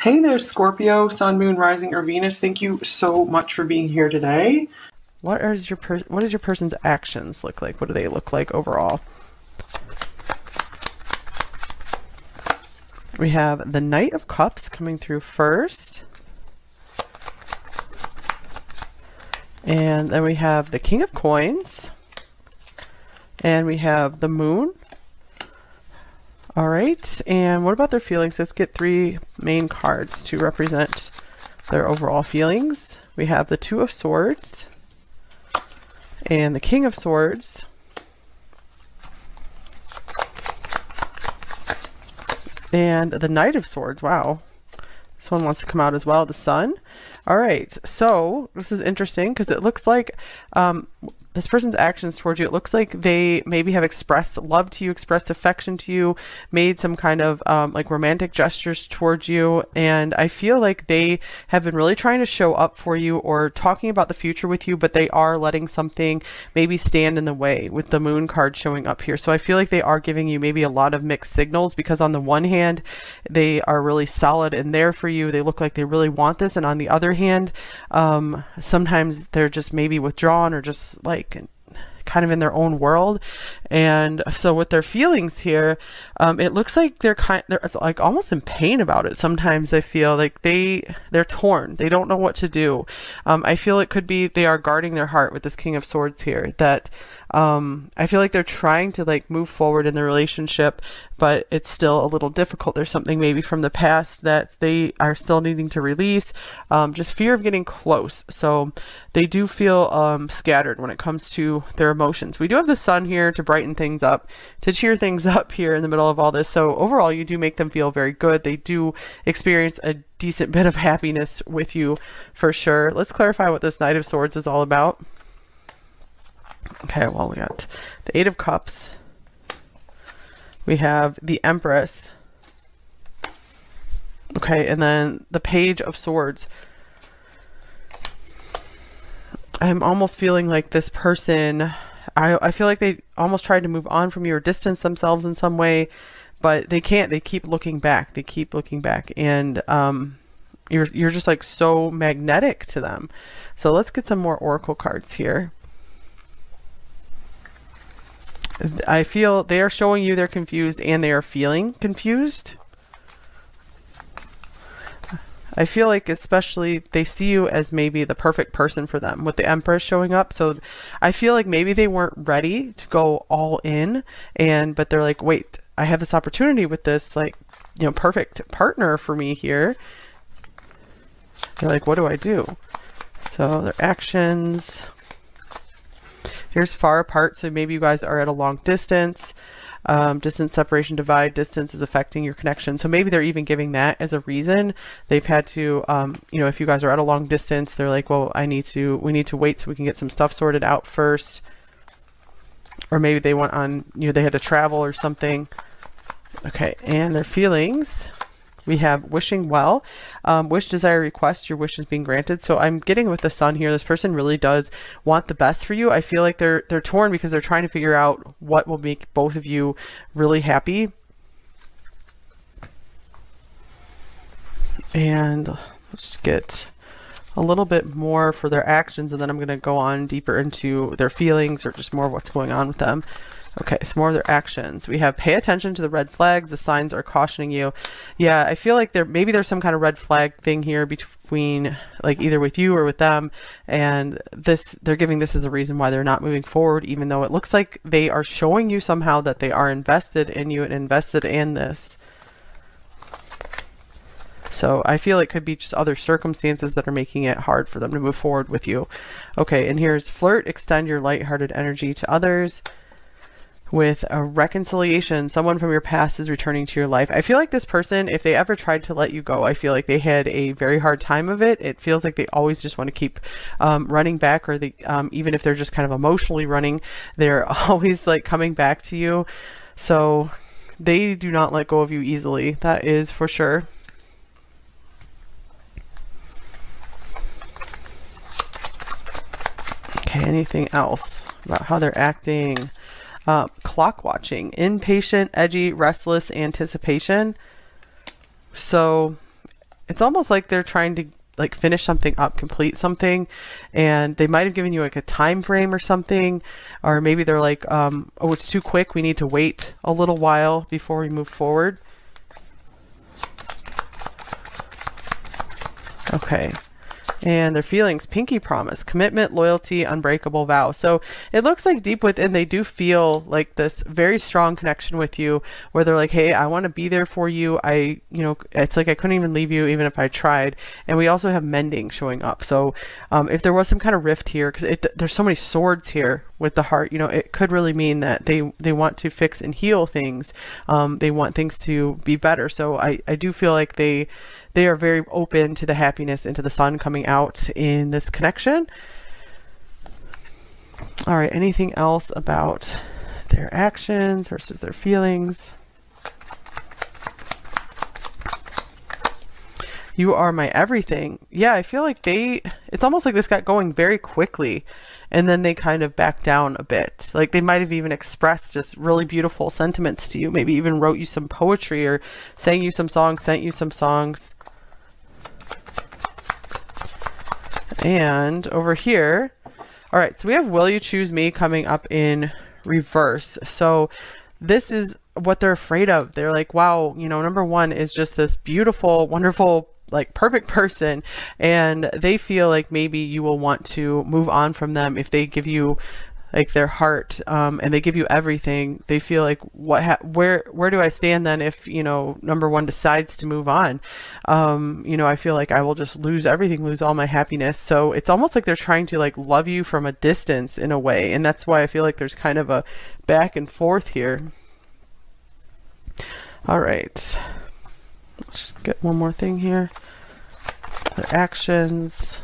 Hey there, Scorpio, Sun, Moon, Rising, or Venus. Thank you so much for being here today. What does your person's actions look like? What do they look like overall? We have the Knight of Cups coming through first. And then we have the King of Coins. And we have the Moon. All right, and what about their feelings? Let's get three main cards to represent their overall feelings. We have the Two of Swords and the King of Swords. And the Knight of Swords. Wow. This one wants to come out as well, the Sun. All right, so this is interesting because it looks like this person's actions towards you, it looks like they maybe have expressed love to you, expressed affection to you, made some kind of like romantic gestures towards you. And I feel like they have been really trying to show up for you or talking about the future with you, but they are letting something maybe stand in the way with the Moon card showing up here. So I feel like they are giving you maybe a lot of mixed signals because on the one hand, they are really solid and there for you. They look like they really want this. And on the other hand, sometimes they're just maybe withdrawn or just like kind of in their own world. And so with their feelings here, it looks like they're like almost in pain about it. Sometimes I feel like they're torn. They don't know what to do. I feel it could be they are guarding their heart with this King of Swords here, that I feel like they're trying to like move forward in the relationship, but it's still a little difficult. There's something maybe from the past that they are still needing to release, just fear of getting close. So they do feel scattered when it comes to their emotions. We do have the Sun here to brighten things up, to cheer things up here in the middle of all this. So overall, you do make them feel very good. They do experience a decent bit of happiness with you for sure. Let's clarify what this Knight of Swords is all about. Okay, well, we got the Eight of Cups. We have the Empress. Okay, and then the Page of Swords. I'm almost feeling like this person, I feel like they almost tried to move on from you or distance themselves in some way, but they can't. They keep looking back. They keep looking back. And you're just like so magnetic to them. So let's get some more Oracle cards here. I feel they are showing you they're confused and they are feeling confused. I feel like especially they see you as maybe the perfect person for them with the Empress showing up. So I feel like maybe they weren't ready to go all in, but they're like, wait, I have this opportunity with this like, perfect partner for me here. They're like, what do I do? So their actions. Here's far apart, so maybe you guys are at a long distance. Distance, separation, divide, distance is affecting your connection. So maybe they're even giving that as a reason. They've had to, if you guys are at a long distance, they're like, well, we need to wait so we can get some stuff sorted out first. Or maybe they went on, they had to travel or something. Okay, and their feelings. We have wishing well, wish, desire, request, your wish is being granted. So I'm getting with the Sun here. This person really does want the best for you. I feel like they're torn because they're trying to figure out what will make both of you really happy. And let's get a little bit more for their actions, and then I'm going to go on deeper into their feelings or just more of what's going on with them. Okay, some more of their actions. We have pay attention to the red flags. The signs are cautioning you. Yeah, I feel like maybe there's some kind of red flag thing here between like either with you or with them. And they're giving this as a reason why they're not moving forward, even though it looks like they are showing you somehow that they are invested in you and invested in this. So I feel it could be just other circumstances that are making it hard for them to move forward with you. Okay, and here's flirt, extend your lighthearted energy to others. With a reconciliation, someone from your past is returning to your life. I feel like this person, if they ever tried to let you go, I feel like they had a very hard time of it. It feels like they always just want to keep running back, or even if they're just kind of emotionally running, they're always like coming back to you. So they do not let go of you easily. That is for sure. Okay, anything else about how they're acting? Clock watching, impatient, edgy, restless, anticipation. So it's almost like they're trying to like finish something up, complete something, and they might have given you like a time frame or something, or maybe they're like, oh, it's too quick, we need to wait a little while before we move forward. Okay. And their feelings, pinky promise, commitment, loyalty, unbreakable vow. So it looks like deep within they do feel like this very strong connection with you, where they're like, hey, I want to be there for you. It's like I couldn't even leave you even if I tried. And we also have mending showing up. So if there was some kind of rift here, because there's so many swords here with the heart, it could really mean that they want to fix and heal things. They want things to be better. So I do feel like they are very open to the happiness and to the sun coming out in this connection. All right, anything else about their actions versus their feelings? You are my everything. Yeah, I feel like it's almost like this got going very quickly, and then they kind of backed down a bit. Like they might have even expressed just really beautiful sentiments to you, maybe even wrote you some poetry or sang you some songs, sent you some songs. And over here, all right, so we have Will You Choose Me coming up in reverse. So this is what they're afraid of. They're like, wow, number one is just this beautiful, wonderful, like perfect person, and they feel like maybe you will want to move on from them if they give you like their heart, and they give you everything. They feel like, where do I stand then if number one decides to move on? I feel like I will just lose everything, lose all my happiness. So it's almost like they're trying to like love you from a distance in a way, and that's why I feel like there's kind of a back and forth here. All right, let's just get one more thing here. Their actions.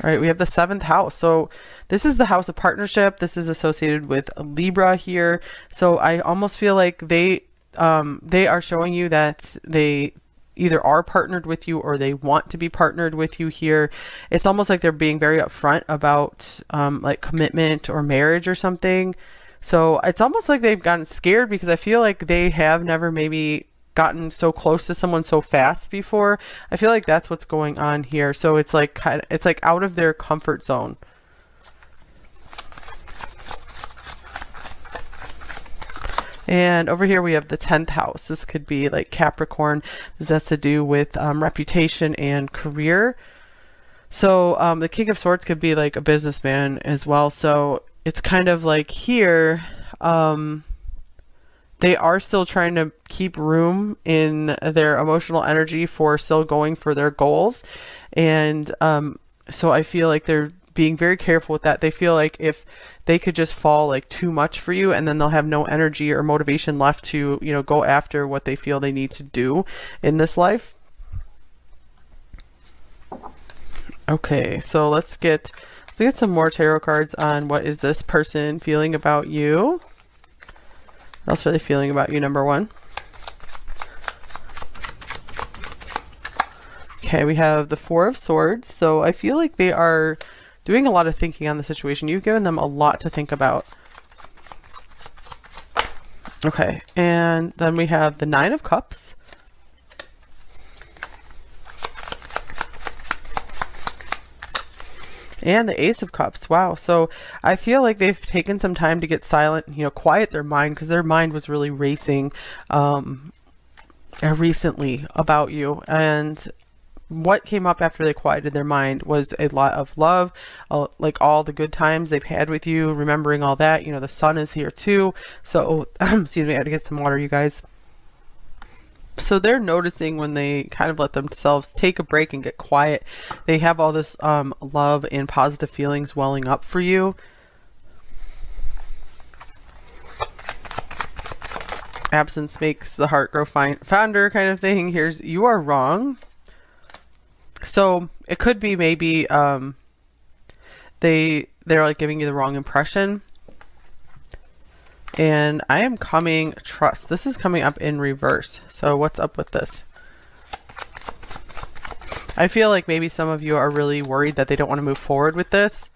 All right, we have the 7th house. So this is the house of partnership. This is associated with Libra here. So I almost feel like they are showing you that they either are partnered with you or they want to be partnered with you here. It's almost like they're being very upfront about like commitment or marriage or something. So it's almost like they've gotten scared because I feel like they have never maybe gotten so close to someone so fast before. I feel like that's what's going on here. So it's like it's like out of their comfort zone. And over here we have the 10th house. This could be like Capricorn. This has to do with reputation and career. So the King of Swords could be like a businessman as well. So it's kind of like here, they are still trying to keep room in their emotional energy for still going for their goals. And so I feel like they're being very careful with that. They feel like if they could just fall like too much for you, and then they'll have no energy or motivation left to, go after what they feel they need to do in this life. Okay, so let's get some more tarot cards on what is this person feeling about you. What else are they feeling about you, number one? Okay, we have the 4 of Swords. So I feel like they are doing a lot of thinking on the situation. You've given them a lot to think about. Okay, and then we have the 9 of Cups. And the Ace of Cups. Wow. So I feel like they've taken some time to get silent, quiet their mind, because their mind was really racing recently about you. And what came up after they quieted their mind was a lot of love, like all the good times they've had with you, remembering all that. The sun is here too. So, excuse me, I had to get some water, you guys. So they're noticing when they kind of let themselves take a break and get quiet, they have all this love and positive feelings welling up for you. Absence makes the heart grow fonder kind of thing. Here's, you are wrong. So it could be maybe they're like giving you the wrong impression. And I am coming trust. This is coming up in reverse. So what's up with this? I feel like maybe some of you are really worried that they don't want to move forward with this.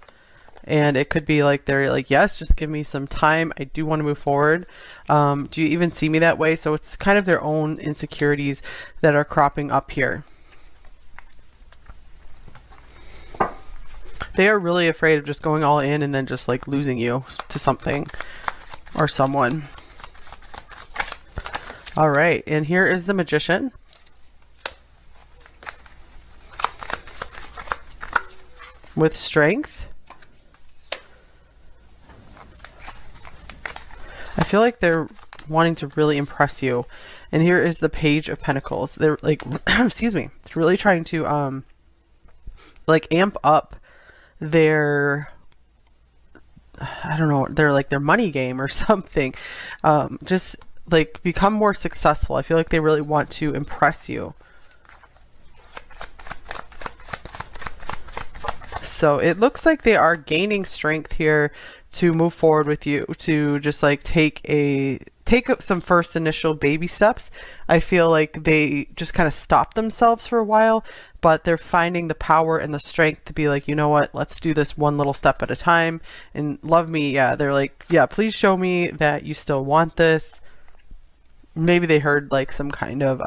And it could be like they're like, yes, just give me some time. I do want to move forward. Do you even see me that way? So it's kind of their own insecurities that are cropping up here. They are really afraid of just going all in and then just like losing you to something or someone. All right, and here is the Magician. With Strength. I feel like they're wanting to really impress you. And here is the Page of Pentacles. They're like, excuse me, it's really trying to like amp up their, I don't know, their money game or something. Just like become more successful. I feel like they really want to impress you. So it looks like they are gaining strength here to move forward with you, to just like take some first initial baby steps. I feel like they just kind of stop themselves for a while, but they're finding the power and the strength to be like, you know what, let's do this one little step at a time. And love me, yeah, they're like, yeah, please show me that you still want this. Maybe they heard like some kind of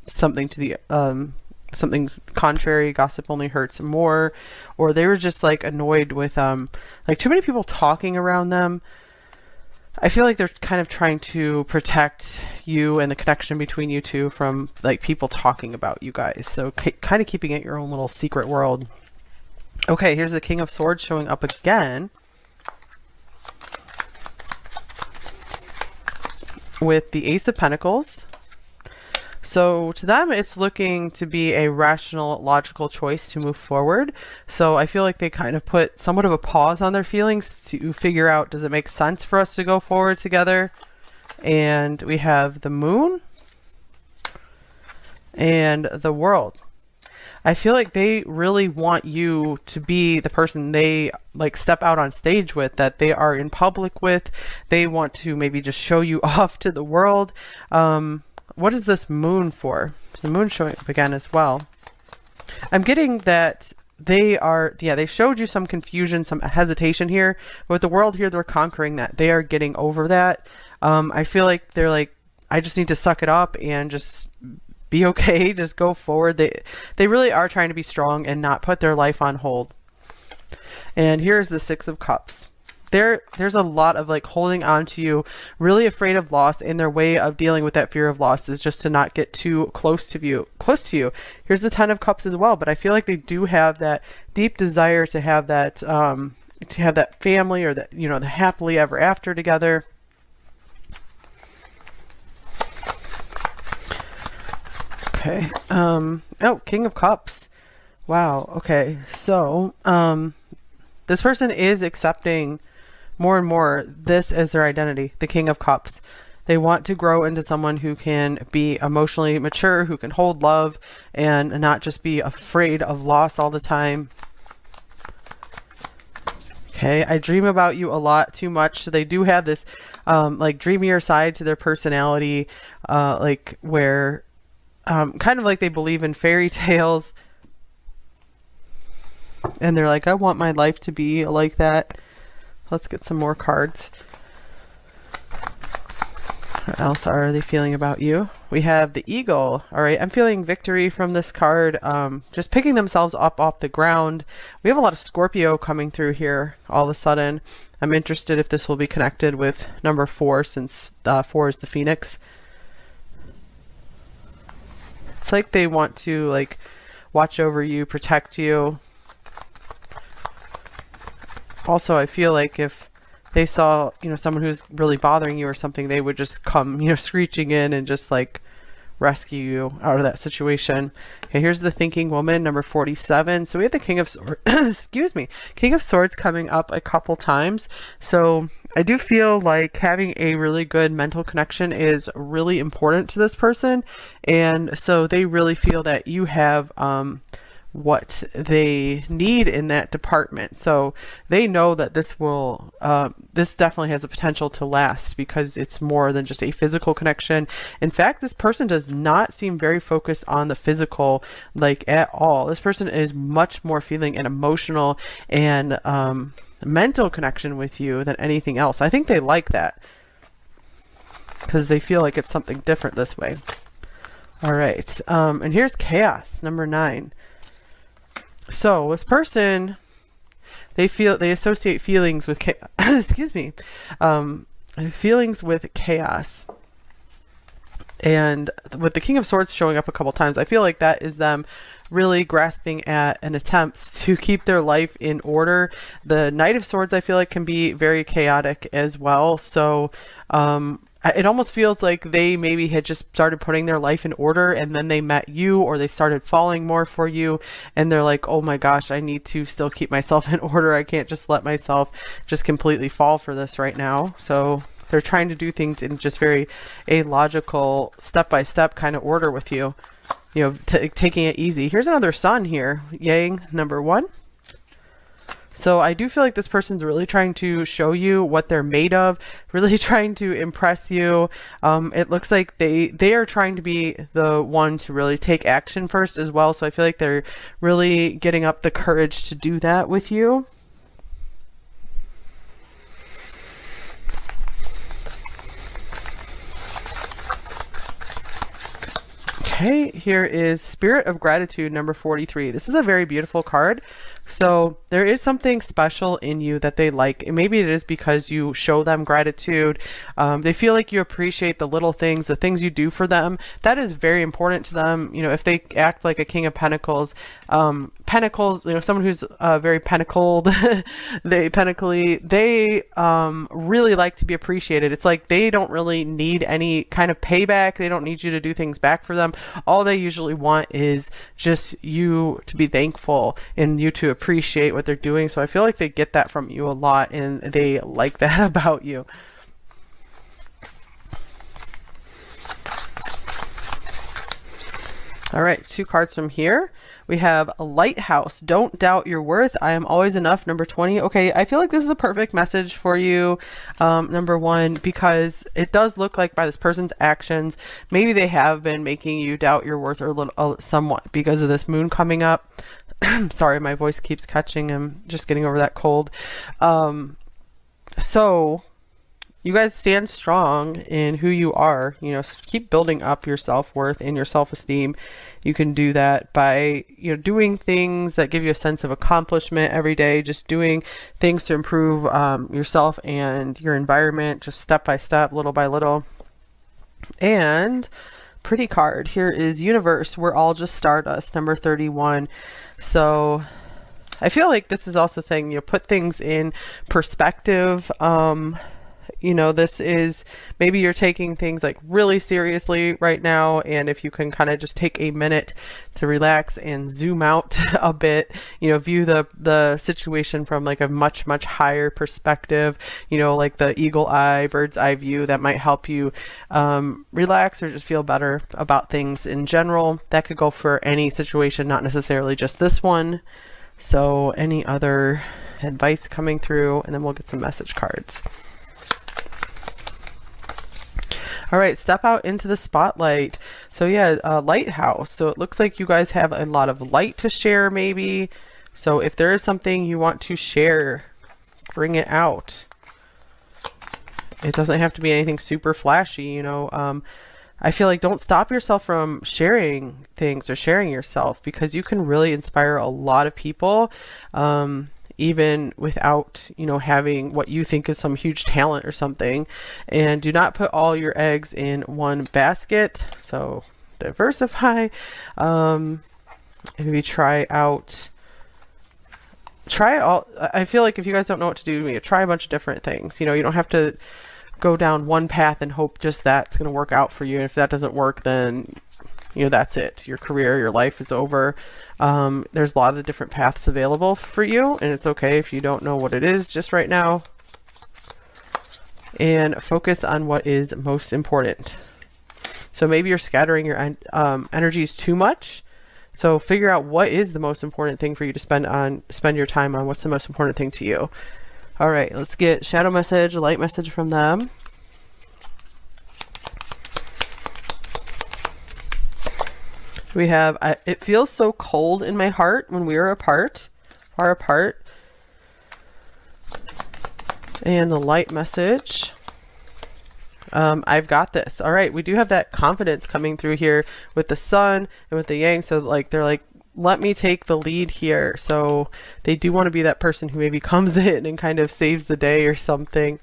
something to the something contrary, gossip only hurts more, or they were just like annoyed with like too many people talking around them. I feel like they're kind of trying to protect you and the connection between you two from like people talking about you guys. So kind of keeping it your own little secret world. Okay, here's the King of Swords showing up again with the Ace of Pentacles. So to them, it's looking to be a rational, logical choice to move forward. So I feel like they kind of put somewhat of a pause on their feelings to figure out, does it make sense for us to go forward together? And we have the Moon and the World. I feel like they really want you to be the person they like step out on stage with, that they are in public with. They want to maybe just show you off to the world. What is this Moon for? The Moon showing up again as well. I'm getting that they are, yeah, they showed you some confusion, some hesitation here. But with the World here, they're conquering that. They are getting over that. I feel like they're like, I just need to suck it up and just be okay. Just go forward. They really are trying to be strong and not put their life on hold. And here's the Six of Cups. There's a lot of like holding on to you, really afraid of loss, and their way of dealing with that fear of loss is just to not get too close to you. Here's the Ten of Cups as well, but I feel like they do have that deep desire to have that family, or that, you know, the happily ever after together. Okay. Oh, King of Cups. Wow. Okay. So, this person is accepting more and more this as their identity, the King of Cups. They want to grow into someone who can be emotionally mature, who can hold love and not just be afraid of loss all the time. Okay, I dream about you a lot, too much. So they do have this like dreamier side to their personality, like where kind of like they believe in fairy tales. And they're like, I want my life to be like that. Let's get some more cards. What else are they feeling about you? We have the Eagle. All right, I'm feeling victory from this card. Just picking themselves up off the ground. We have a lot of Scorpio coming through here all of a sudden. I'm interested if this will be connected with number 4, since 4 is the Phoenix. It's like they want to like watch over you, protect you. Also, I feel like if they saw, you know, someone who's really bothering you or something, they would just come, you know, screeching in and just like rescue you out of that situation. Okay, here's the Thinking Woman, number 47. So we have the King of Swords, excuse me, King of Swords coming up a couple times. So I do feel like having a really good mental connection is really important to this person. And so they really feel that you have what they need in that department. So they know that this will, this definitely has the potential to last, because it's more than just a physical connection. In fact, this person does not seem very focused on the physical, like at all. This person is much more feeling and emotional and mental connection with you than anything else. I think they like that because they feel like it's something different this way. All right. And here's chaos, number 9. So this person, they associate feelings with excuse me, feelings with chaos. And with the King of Swords showing up a couple times, I feel like that is them really grasping at an attempt to keep their life in order. The Knight of Swords, I feel like, can be very chaotic as well. So it almost feels like they maybe had just started putting their life in order, and then they met you, or they started falling more for you, and they're like, oh my gosh, I need to still keep myself in order. I can't just let myself just completely fall for this right now. So they're trying to do things in just very a logical, step-by-step kind of order with you, you know, taking it easy. Here's another Sun here, Yang, number 1. So I do feel like this person's really trying to show you what they're made of, really trying to impress you. It looks like they are trying to be the one to really take action first as well. So I feel like they're really getting up the courage to do that with you. Okay, here is Spirit of Gratitude, number 43. This is a very beautiful card. So there is something special in you that they like. And maybe it is because you show them gratitude. They feel like you appreciate the little things, the things you do for them. That is very important to them. You know, if they act like a King of Pentacles, Pentacles, you know, someone who's very pentacled, they really like to be appreciated. It's like they don't really need any kind of payback. They don't need you to do things back for them. All they usually want is just you to be thankful and you to appreciate what they're doing. So I feel like they get that from you a lot, and they like that about you. All right, 2 cards from here. We have a Lighthouse. Don't doubt your worth. I am always enough, number 20. Okay, I feel like this is a perfect message for you, number 1, because it does look like by this person's actions, maybe they have been making you doubt your worth somewhat because of this moon coming up. Sorry, my voice keeps catching. I'm just getting over that cold. So you guys stand strong in who you are. You know, keep building up your self-worth and your self-esteem. You can do that by, you know, doing things that give you a sense of accomplishment every day, just doing things to improve yourself and your environment, just step by step, little by little. And pretty card here is Universe. We're all just stardust, number 31. So I feel like this is also saying, you know, put things in perspective. You know, this is, maybe you're taking things like really seriously right now, and if you can kind of just take a minute to relax and zoom out a bit, you know, view the situation from like a much higher perspective, you know, like the eagle eye, bird's eye view, that might help you relax or just feel better about things in general. That could go for any situation, not necessarily just this one. So any other advice coming through, and then we'll get some message cards. All right, step out into the spotlight. So yeah, Lighthouse. So it looks like you guys have a lot of light to share maybe. So if there is something you want to share, bring it out. It doesn't have to be anything super flashy, you know. I feel like don't stop yourself from sharing things or sharing yourself, because you can really inspire a lot of people. Even without, you know, having what you think is some huge talent or something. And do not put all your eggs in one basket. So diversify. Maybe try all. I feel like if you guys don't know what to do, you try a bunch of different things. You know, you don't have to go down one path and hope just that's going to work out for you. And if that doesn't work, then, you know, that's it. Your career, your life is over. There's a lot of different paths available for you, and it's okay if you don't know what it is just right now. And focus on what is most important. So maybe you're scattering your energies too much. So figure out what is the most important thing for you to spend your time on. What's the most important thing to you? All right, let's get shadow message, light message from them. We have, it feels so cold in my heart when we are apart, far apart. And the light message. I've got this. All right, we do have that confidence coming through here with the sun and with the yang. So like they're like, let me take the lead here. So they do want to be that person who maybe comes in and kind of saves the day or something.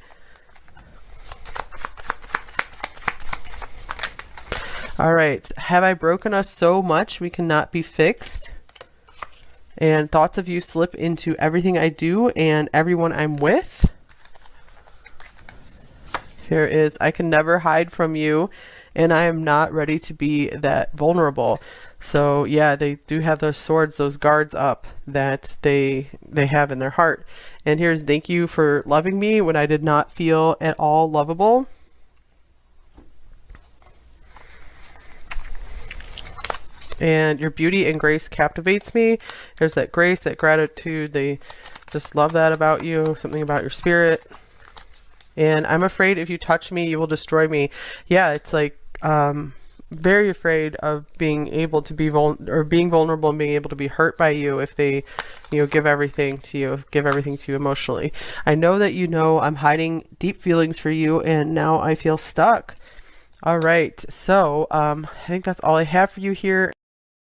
All right, have I broken us so much we cannot be fixed? And thoughts of you slip into everything I do and everyone I'm with. Here is, I can never hide from you, and I am not ready to be that vulnerable. So yeah, they do have those swords, those guards up that they have in their heart. And here's, thank you for loving me when I did not feel at all lovable. And your beauty and grace captivates me. There's that grace, that gratitude. They just love that about you, something about your spirit. And I'm afraid if you touch me, you will destroy me. Yeah, it's like very afraid of being able to be being vulnerable and being able to be hurt by you if they, you know, give everything to you emotionally. I know that you know I'm hiding deep feelings for you, and now I feel stuck. All right, so I think that's all I have for you here.